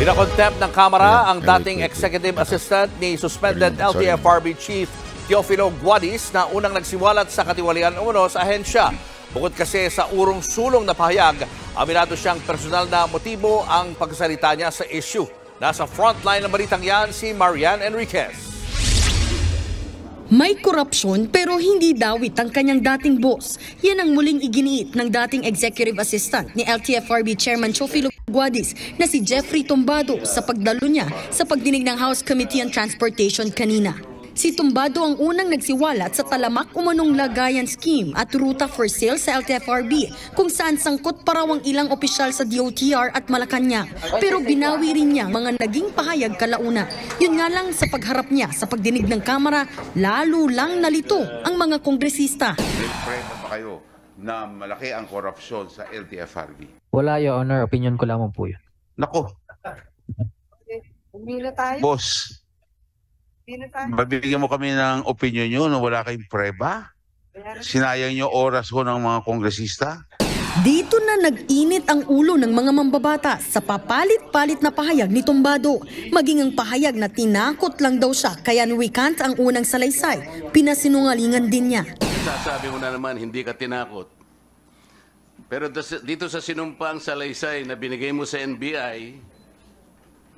Ina-contempt ng Kamara ang dating executive assistant ni suspended LTFRB Chief Teofilo Guadis na unang nagsiwalat sa katiwalian umano sa ahensya. Bukod kasi sa urong-sulong na pahayag, aminado siyang personal na motibo ang pagsalita niya sa issue. Nasa frontline ng balitang yan si Marian Enriquez. May korupsyon pero hindi dawit ang kanyang dating boss. Yan ang muling iginiit ng dating executive assistant ni LTFRB Chairman Teofilo Guadis na si Jeffrey Tumbado sa pagdalo niya sa pagdinig ng House Committee on Transportation kanina. Si Tumbado ang unang nagsiwalat sa talamak umanong lagayan scheme at ruta for sale sa LTFRB kung saan sangkot pa raw ang ilang opisyal sa DOTR at Malacanang. Pero binawi rin niya mga naging pahayag kalauna. Yun nga lang sa pagharap niya sa pagdinig ng Kamara, lalo lang nalito ang mga kongresista. Prema ba kayo na malaki ang korupsyon sa LTFRB? Wala, Your Honor. Opinion ko lamang po yun. Nako. Umila tayo. Boss, mabibigyan mo kami ng opinion nyo na wala kayong preba? Sinayang nyo oras ho ng mga kongresista? Dito na nag-init ang ulo ng mga mambabatas sa papalit-palit na pahayag ni Tumbado. Maging ang pahayag na tinakot lang daw siya kaya nuwikant ang unang salaysay. Pinasinungalingan din niya. Sasabi mo na naman, hindi ka tinakot. Pero dito sa sinumpang salaysay na binigay mo sa NBI,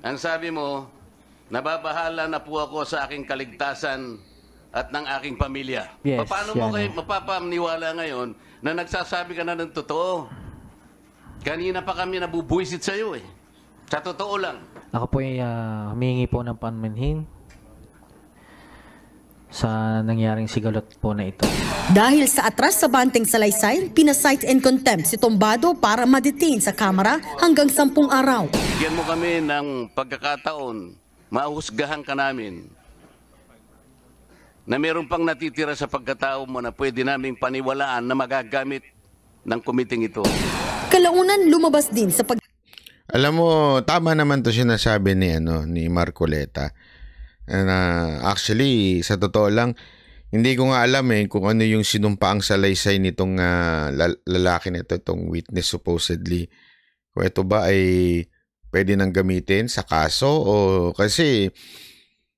ang sabi mo, nababahala na po ako sa aking kaligtasan at ng aking pamilya. Yes, Paano mo kayo mapapaniwala ngayon na nagsasabi ka na ng totoo? Kanina pa kami nabubuisit sa iyo eh. Sa totoo lang. Ako po ay humingi po ng panmanhin sa nangyaring sigalot po na ito. Dahil sa atras sa banteng salaysay, pinasight and contempt si Tumbado para ma-detain sa Kamara hanggang 10 araw. Bigyan mo kami ng pagkakataon, mahusgahan ka namin na meron pang natitira sa pagkatao mo na pwede naming paniwalaan na magagamit ng komiting ito. Kalaunan lumabas din sa Alam mo, tama naman to sinasabi ni Marcoleta. Actually, sa totoo lang, hindi ko nga alam kung ano yung sinumpaang salaysay nitong lalaki nito, itong witness supposedly. Kung ito ba ay pwede nang gamitin sa kaso o kasi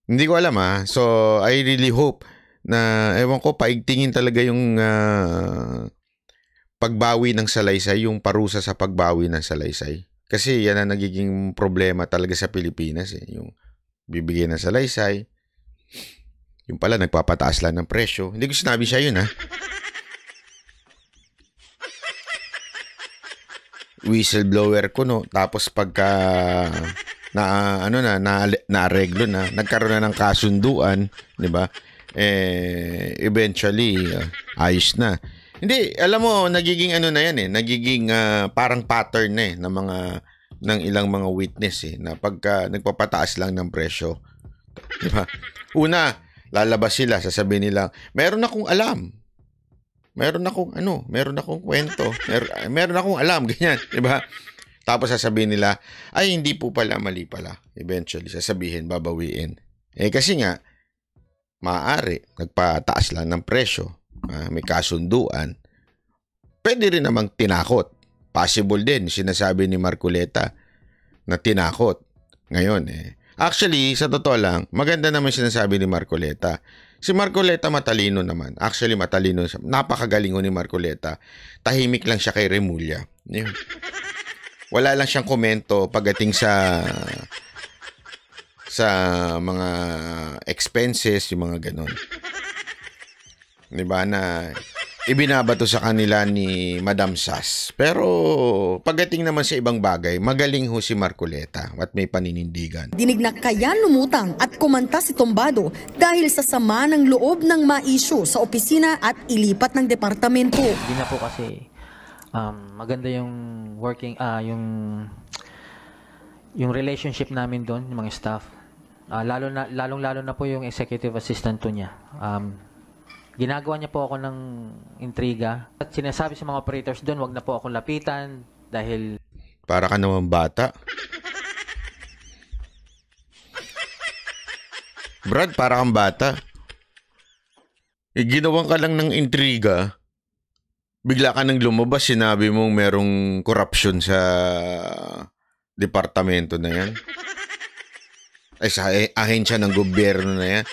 hindi ko alam So I really hope na ewan ko paigtingin talaga yung pagbawi ng salaysay, yung parusa sa pagbawi ng salaysay. Kasi yan ang nagiging problema talaga sa Pilipinas yung bibigyan ng salaysay. Yung pala nagpapataas lang ng presyo. Hindi ko sinabi siya yun whistleblower ko tapos pagka naareglo na, nagkaroon na ng kasunduan, di ba? Eventually ayos na. Hindi, alam mo nagiging nagiging parang pattern ng ilang mga witness na pagka nagpapataas lang ng presyo, di ba? Una, lalabas sila, sasabihin nila, meron akong alam. Meron akong kwento. Meron akong alam, ganyan, di ba? Tapos sasabihin nila, ay hindi po pala, mali pala. Eventually, sasabihin, babawiin. Kasi nga, maaari, nagpataas lang ng presyo. May kasunduan. Pwede rin namang tinakot. Possible din, sinasabi ni Marcoleta na tinakot. Ngayon, actually, sa totoo lang, maganda naman sinasabi ni Marcoleta. Si Marcoleta matalino naman. Actually, matalino siya. Napakagaling ni Marcoleta. Tahimik lang siya kay Remulla. Yun. Wala lang siyang komento pagdating sa mga expenses, yung mga ganon. Diba na ibinabato sa kanila ni Madam Sas. Pero pagdating naman sa ibang bagay, magaling ho si Marcoleta at may paninindigan. Dinig na kaya lumutang at kumanta si Tumbado dahil sa sama ng loob ng ma-issue sa opisina at ilipat ng departamento. Hindi na po kasi maganda yung working, yung relationship namin doon, yung mga staff. Lalong-lalo na po yung executive assistant to niya. Ginagawa niya po ako ng intriga. At sinasabi sa mga operators doon, wag na po akong lapitan dahil... Para ka naman bata. Brad, para kang bata. Ginawan ka lang ng intriga. Bigla ka nang lumabas, sinabi mong merong corruption sa departamento na yan. Ay, sa ahensya ng gobyerno na yan.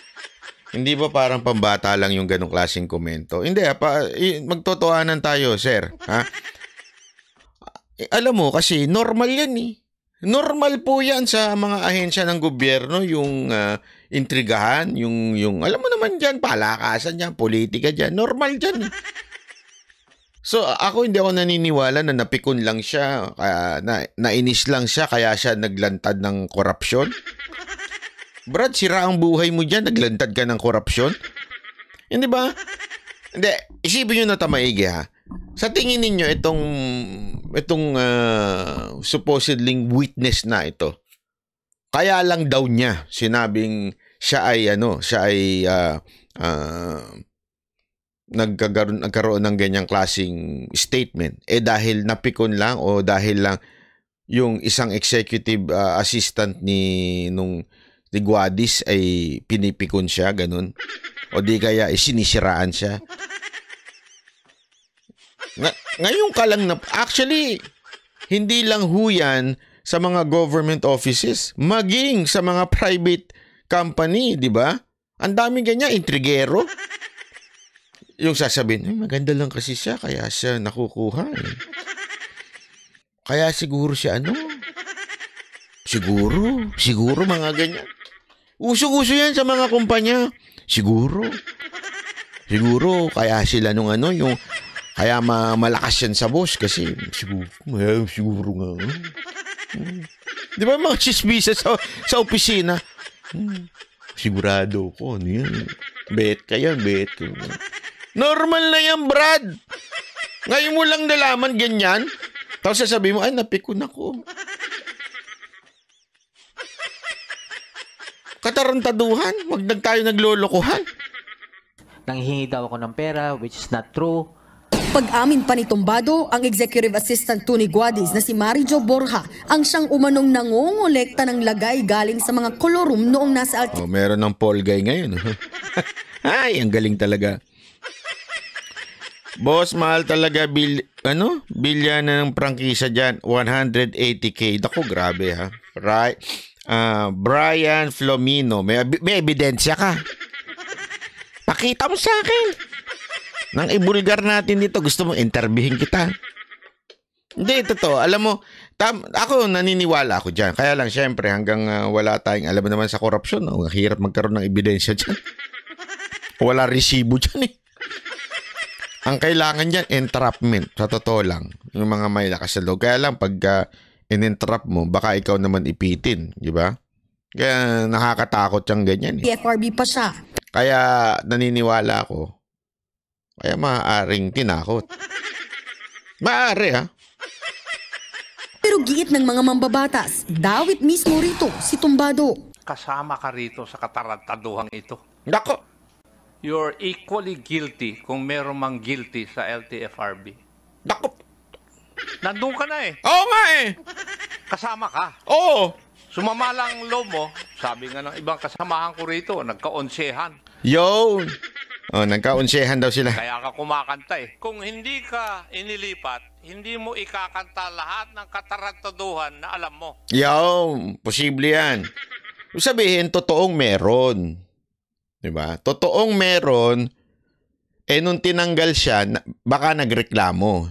Hindi ba parang pambata lang yung ganong klaseng komento? Hindi, magtotohanan tayo, sir. Ha? Alam mo, kasi normal yan eh. Normal po yan sa mga ahensya ng gobyerno, yung intrigahan, yung alam mo naman dyan, palakasan dyan, politika dyan. Normal dyan. So, ako hindi ako naniniwala na napikon lang siya, nainis lang siya, kaya siya naglantad ng korupsyon. Brad, sira ang buhay mo dyan, naglantad ka ng korupsyon. Hindi ba? Hindi, isipin nyo na tamaigi ha. Sa tingin ninyo, itong supposedly witness na ito, kaya lang daw niya sinabing siya ay nagkaroon ng ganyang klaseng statement. Dahil napikon lang o dahil lang yung isang executive assistant ni Guadis ay pinipikon siya, ganun. O di kaya sinisiraan siya. Ngayon ka lang actually, hindi lang huyan sa mga government offices, maging sa mga private company, di ba? Ang dami ganyan, intrigero. Yung sasabihin, maganda lang kasi siya, kaya siya nakukuha. Kaya siguro siya Siguro mga ganyan. Uso-uso yan sa mga kumpanya. Siguro kaya sila yung kaya malakas yan sa boss kasi siguro nga. Di ba mga chismisa sa opisina? Sigurado ko, ano yan? Bet ka yan. Normal na yan, Brad. Ngayon mo lang nalaman ganyan. Tapos sasabihin mo, ay, napikon ako. Katarantaduhan. Wag tayo naglolokohan. Nanghihingi daw ako ng pera, which is not true. Pag-amin pa ni Tombado, ang executive assistant to ni Guadis na si Marijo Borja ang siyang umanong nangongolekta ng lagay galing sa mga kolorum noong nasa meron ng Paul Guy ngayon. Ay, ang galing talaga. Boss, mahal talaga bilya na ng prangkisa dyan. 180K. Dako, grabe ha. Right. Brian Flomino, may ebidensya ka. Pakita mo sa akin. Nang ibulgar natin dito, gusto mo interviewin kita. Hindi, totoo. Alam mo, ako naniniwala ako dyan. Kaya lang, syempre, hanggang wala tayong, alam mo naman sa korupsyon, hirap magkaroon ng ebidensya dyan. Wala resibo dyan eh. Ang kailangan dyan, entrapment. Sa totoo lang, yung mga may lakas sa loob. Kaya lang, pag in-entrap mo, baka ikaw naman ipitin. Di ba? Kaya nakakatakot yung ganyan eh. FRB pa siya. Kaya naniniwala ako. Kaya maaaring tinakot. Maaari ha. Pero giit ng mga mambabatas, dawit mismo rito si Tombado. Kasama ka rito sa katarantaduhang ito. Nako. You're equally guilty kung meron mang guilty sa LTFRB. Nako. Nandun ka na eh. Oo nga eh. Kasama ka. Oo. Sumama lang loob mo. Sabi nga ng ibang kasamahan ko rito, nagka-onsehan. Yun. Nagka-onsehan daw sila. Kaya ka kumakanta eh. Kung hindi ka inilipat, hindi mo ikakanta lahat ng katarantaduhan na alam mo. Yun. Posible yan. Sabihin, totoong meron. Diba? Totoong meron, nung tinanggal siya, baka nagreklamo.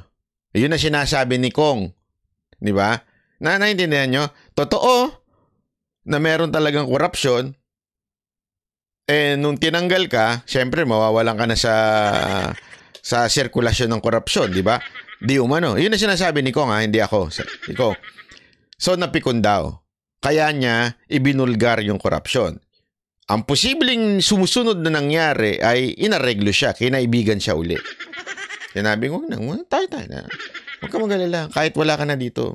Yun na sinasabi ni Kong. Diba? Naintindihan nyo? Totoo na meron talagang korupsyon. Nung tinanggal ka, syempre mawawalan ka na sa sirkulasyon ng korupsyon, di ba? Di umano. Yun na sinasabi ni Kong ha, hindi ako. Ikaw. So napikon daw. Kaya niya ibinulgar yung korupsyon. Ang posibleng sumusunod na nangyari ay inareglo siya, kinaibigan siya uli. Sinabi ko, tayo na. Huwag ka mag-alala. Kahit wala ka na dito,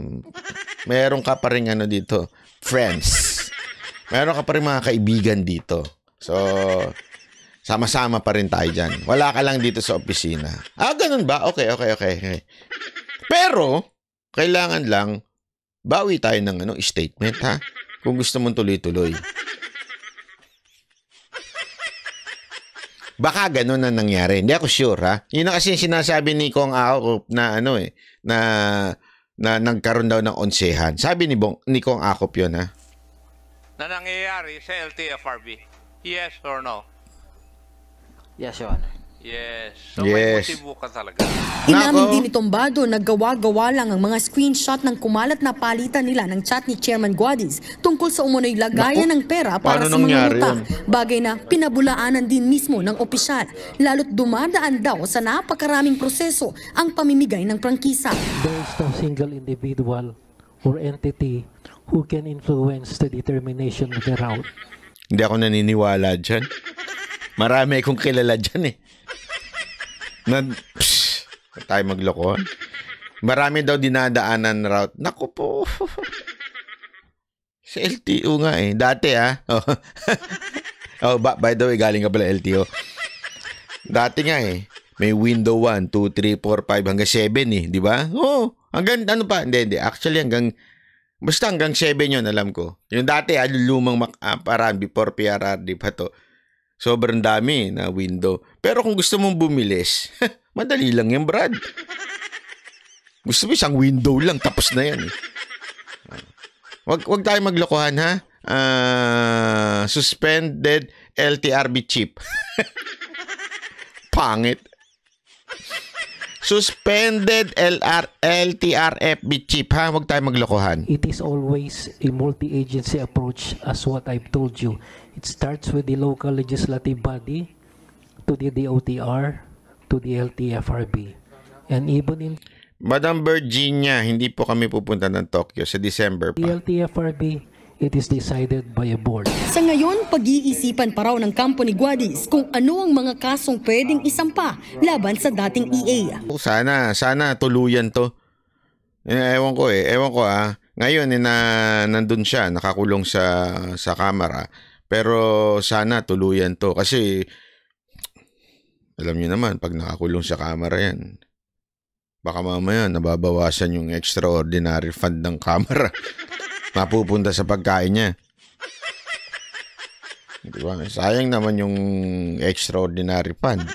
meron ka pa rin dito, friends. Meron ka pa rin mga kaibigan dito. So, sama-sama pa rin tayo dyan. Wala ka lang dito sa opisina. Ganun ba? Okay. Pero, kailangan lang, bawi tayo ng statement, ha? Kung gusto mong tuloy-tuloy. Baka ganun na nangyari. Hindi ako sure, ha? Yun na kasi sinasabi ni Kong Ao na na na nagkaroon daw ng onsehan. Sabi ni Kong Akop yun, ha? Na nangyayari sa LTFRB? Yes or no? Yes, Your Honor. Yes. So may Yes. motibo ka talaga. Inamin Nako. din ni Tombado na gawa-gawa lang ang mga screenshot ng kumalat na palitan nila ng chat ni Chairman Guadis tungkol sa umunoy lagayan ng pera para Paano sa mga nangyari utang. yun? Bagay na pinabulaanan din mismo ng opisyal. Lalo't dumadaan daw sa napakaraming proseso ang pamimigay ng prangkisa. There is no single individual or entity who can influence the determination of the route. Hindi ako naniniwala dyan. Marami akong kilala dyan, eh. Tayo maglokohan. Marami daw dinadaanan na route. Naku po. Sa LTO nga, eh. Dati, ha? By the way, galing ka pala LTO. Dati nga, eh. May window 1, 2, 3, 4, 5, hanggang 7, eh. Di ba? Hanggang ano pa? Hindi. Actually, basta hanggang 7 yun, alam ko. Yung dati, lumang paraan before PRRD pa to. Sobrang dami na window. Pero kung gusto mong bumilis, madali lang yan, Brad. Gusto mo isang window lang, tapos na yan. Eh. Wag tayo maglokohan, ha? Suspended LTRB chip. Pangit. Suspended LTRFB chip, ha? Wag tayo maglokohan. It is always a multi-agency approach as what I've told you. It starts with the local legislative body, to the DOTR, to the LTFRB. And even in Madam Virginia, hindi po kami pupunta ng Tokyo sa December the pa. LTFRB, it is decided by a board. Sa ngayon, pag-iisipan pa raw ng kampo ni Guadis kung ano ang mga kasong pwedeng isampa laban sa dating EA. Sana tuluyan to. Ewan ko, Ngayon, nandun siya, nakakulong sa kamera. Pero sana tuluyan to. Kasi, alam niyo naman, pag nakakulong sa kamera yan, baka mamaya nababawasan yung extraordinary fund ng kamera. Mapupunta sa pagkain niya. Diba? Sayang naman yung extraordinary fund.